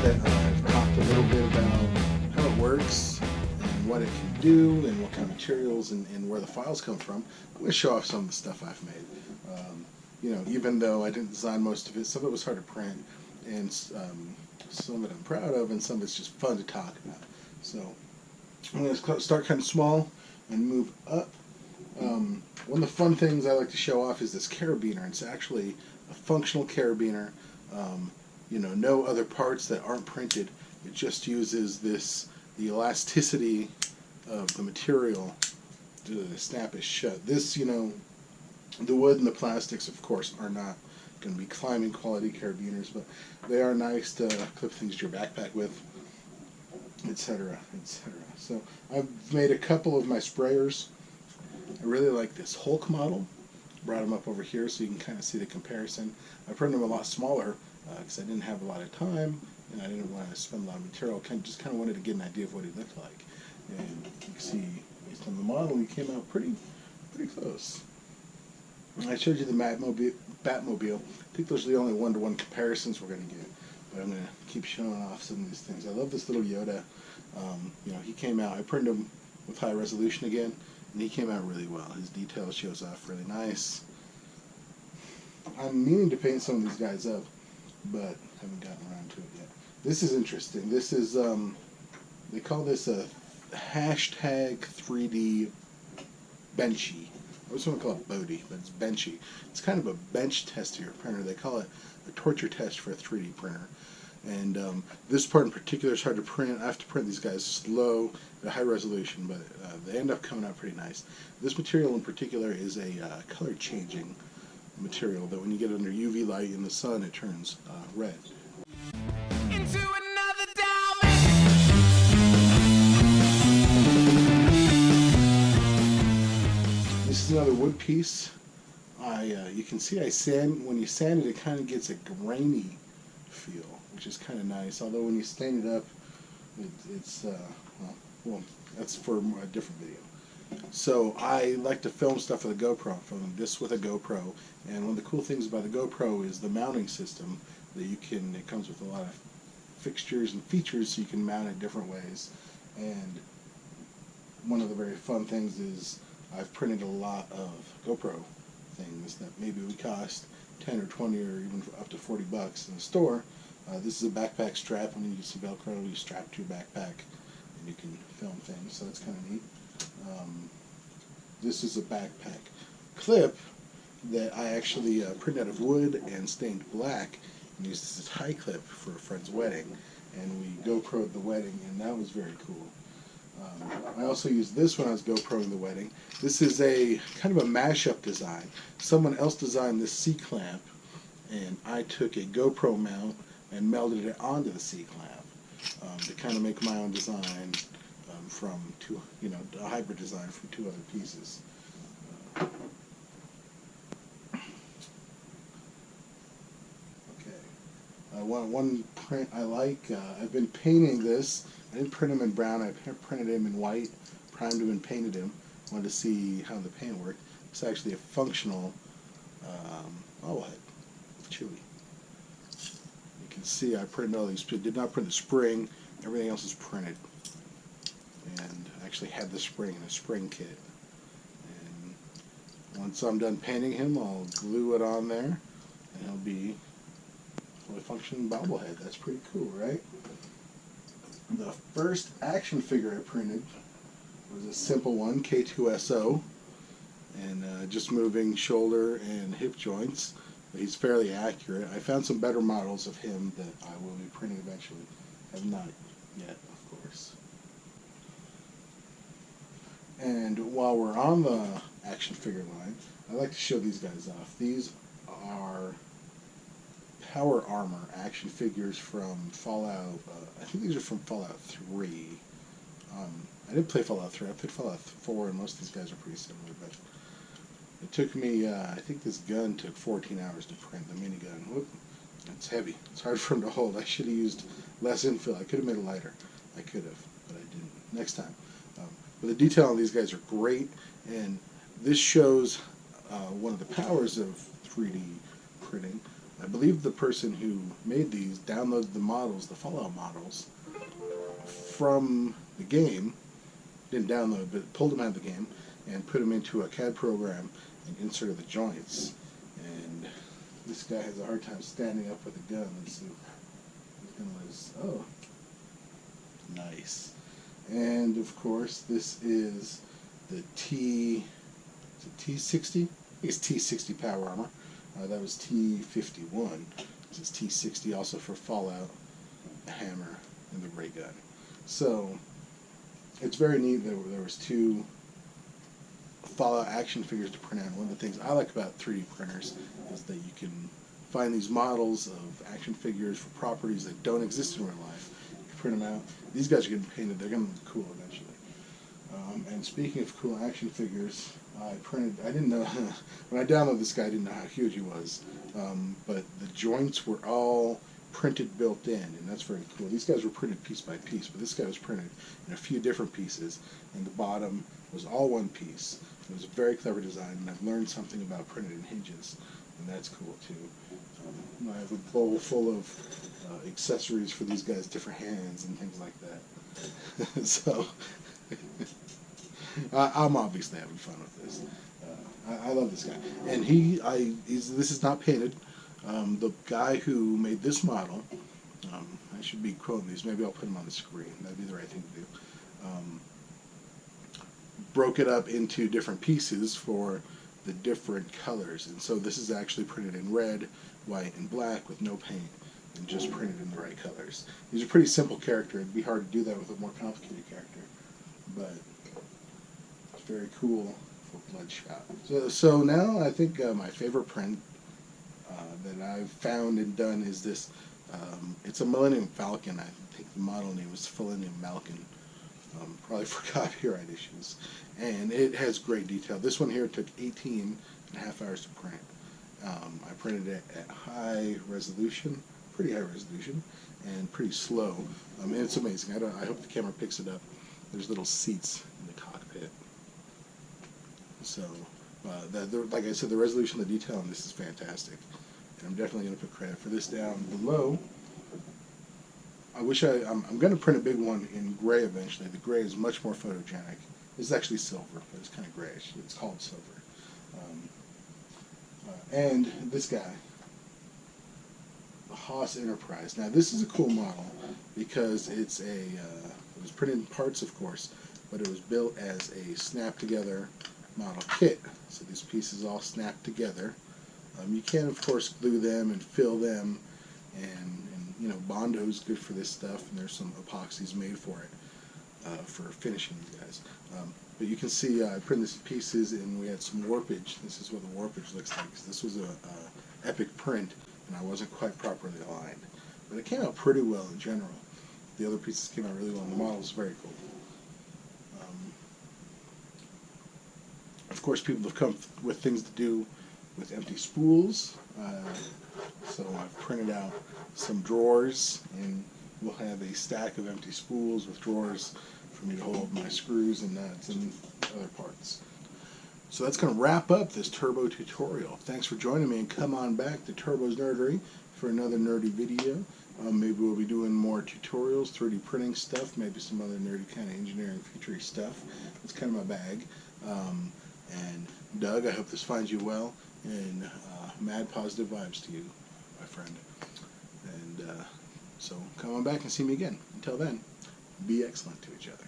that I've talked a little bit about how it works and what it can do and what kind of materials and where the files come from, I'm going to show off some of the stuff I've made. You know, even though I didn't design most of it, some of it was hard to print, and some of it I'm proud of, and some of it's just fun to talk about. So I'm going to start kind of small and move up. One of the fun things I like to show off is this carabiner. It's actually a functional carabiner. You know, no other parts that aren't printed. It just uses the elasticity of the material to snap it shut. This, you know, the wood and the plastics, of course, are not going to be climbing quality carabiners, but they are nice to clip things to your backpack with, etc., etc. So I've made a couple of my sprayers. I really like this Hulk model. Brought them up over here so you can kind of see the comparison. I printed them a lot smaller because I didn't have a lot of time and I didn't want to spend a lot of material. Just kind of wanted to get an idea of what he looked like. And you can see, based on the model, he came out pretty close. I showed you the Batmobile. I think those are the only one-to-one comparisons we're going to get. But I'm going to keep showing off some of these things. I love this little Yoda. You know, he came out. I printed him with high resolution again, and he came out really well. His detail shows off really nice. I'm meaning to paint some of these guys up, but haven't gotten around to it yet. This is interesting. This is, they call this a hashtag 3D benchy. I was going to call it Bodhi, but it's benchy. It's kind of a bench test to your printer. They call it a torture test for a 3D printer. And this part in particular is hard to print. I have to print these guys slow at a high resolution, but they end up coming out pretty nice. This material in particular is a color changing material that when you get under UV light in the sun, it turns red. Into another dimension. This is another wood piece. You can see when you sand it, it kind of gets a grainy feel, which is kind of nice. Although when you stain it up, it's well, that's for a different video. So I like to film stuff with a GoPro. I'm filming this with a GoPro, and one of the cool things about the GoPro is the mounting system that you can. It comes with a lot of fixtures and features, so you can mount it different ways. And one of the very fun things is I've printed a lot of GoPro things that maybe would cost 10 or 20 or even up to $40 in the store. This is a backpack strap. When you use some Velcro, you strap to your backpack and you can film things, so that's kind of neat. This is a backpack clip that I actually printed out of wood and stained black and used as a tie clip for a friend's wedding, and we GoPro'd the wedding, and that was very cool. I also used this when I was GoProing the wedding. This is a kind of a mashup design. Someone else designed this C-clamp, and I took a GoPro mount and melded it onto the C-clamp to kind of make my own design from two, you know, a hybrid design from two other pieces. One print I like, I've been painting this. I didn't print him in brown, I printed him in white, primed him and painted him. Wanted to see how the paint worked. It's actually a functional bobblehead, Chewy. You can see I printed all these, did not print the spring, everything else is printed. And I actually had the spring in a spring kit. And once I'm done painting him, I'll glue it on there, and he'll be a functioning bobblehead. That's pretty cool, right? The first action figure I printed was a simple one, K2SO, and just moving shoulder and hip joints. He's fairly accurate. I found some better models of him that I will be printing eventually. Have not yet, of course. And while we're on the action figure line, I like to show these guys off. These are Power Armor action figures from Fallout. I think these are from Fallout 3. I didn't play Fallout 3. I played Fallout 4, and most of these guys are pretty similar. But it took me, I think this gun took 14 hours to print, the minigun. Whoop, it's heavy. It's hard for them to hold. I should have used less infill. I could have made it lighter. I could have, but I didn't. Next time. But the detail on these guys are great, and this shows one of the powers of 3D printing. I believe the person who made these downloaded the models, the Fallout models, from the game, didn't download, but pulled them out of the game and put them into a CAD program and inserted the joints. And this guy has a hard time standing up with a gun. Let's see. He's gonna let us. Oh, nice. And of course, this is the T60. It's T60 power armor. That was T51. This is T60, also for Fallout, the hammer, and the ray gun. So it's very neat that there was 2 Fallout action figures to print out. One of the things I like about 3D printers is that you can find these models of action figures for properties that don't exist in real life. You can print them out. These guys are getting painted. They're going to look cool eventually. And speaking of cool action figures, I didn't know, when I downloaded this guy, I didn't know how huge he was. But the joints were all printed built in, and that's very cool. These guys were printed piece by piece, but this guy was printed in a few different pieces, and the bottom was all one piece. It was a very clever design, and I've learned something about printed in hinges, and that's cool too. I have a bowl full of accessories for these guys, different hands and things like that. So I'm obviously having fun with this. I love this guy, and this is not painted. The guy who made this model, I should be quoting these. Maybe I'll put them on the screen. That'd be the right thing to do. Broke it up into different pieces for the different colors, and so this is actually printed in red, white, and black with no paint, and just printed in the right colors. These are pretty simple character. It'd be hard to do that with a more complicated character, but it's very cool for Bloodshot. So now I think my favorite print that I've found and done is this. It's a Millennium Falcon. I think the model name was Millennium Falcon. Probably for copyright issues. And it has great detail. This one here took 18.5 hours to print. I printed it at high resolution, pretty high resolution, and pretty slow. And it's amazing. I hope the camera picks it up. There's little seats in the cockpit. So, like I said, the resolution, the detail on this is fantastic. And I'm definitely going to put credit for this down below. I'm going to print a big one in gray eventually. The gray is much more photogenic. This is actually silver, but it's kind of grayish. It's called silver. And this guy, the Haas Enterprise. Now this is a cool model because it was printed in parts, of course, but it was built as a snap-together model kit. So these pieces all snap together. You can, of course, glue them and fill them, and you know, Bondo is good for this stuff, and there's some epoxies made for it, for finishing these guys. But you can see I printed these pieces, and we had some warpage. This is what the warpage looks like, because this was a epic print, and I wasn't quite properly aligned. But it came out pretty well in general. The other pieces came out really well, and the model is very cool. Of course, people have come with things to do with empty spools. So I've printed out some drawers, and we'll have a stack of empty spools with drawers for me to hold my screws and nuts and other parts. So that's going to wrap up this turbo tutorial. Thanks for joining me, and come on back to Turbo's Nerdery for another nerdy video. Maybe we'll be doing more tutorials, 3D printing stuff, maybe some other nerdy kind of engineering future stuff. That's kind of my bag. And Doug, I hope this finds you well, and mad positive vibes to you, my friend. And so come on back and see me again. Until then, be excellent to each other.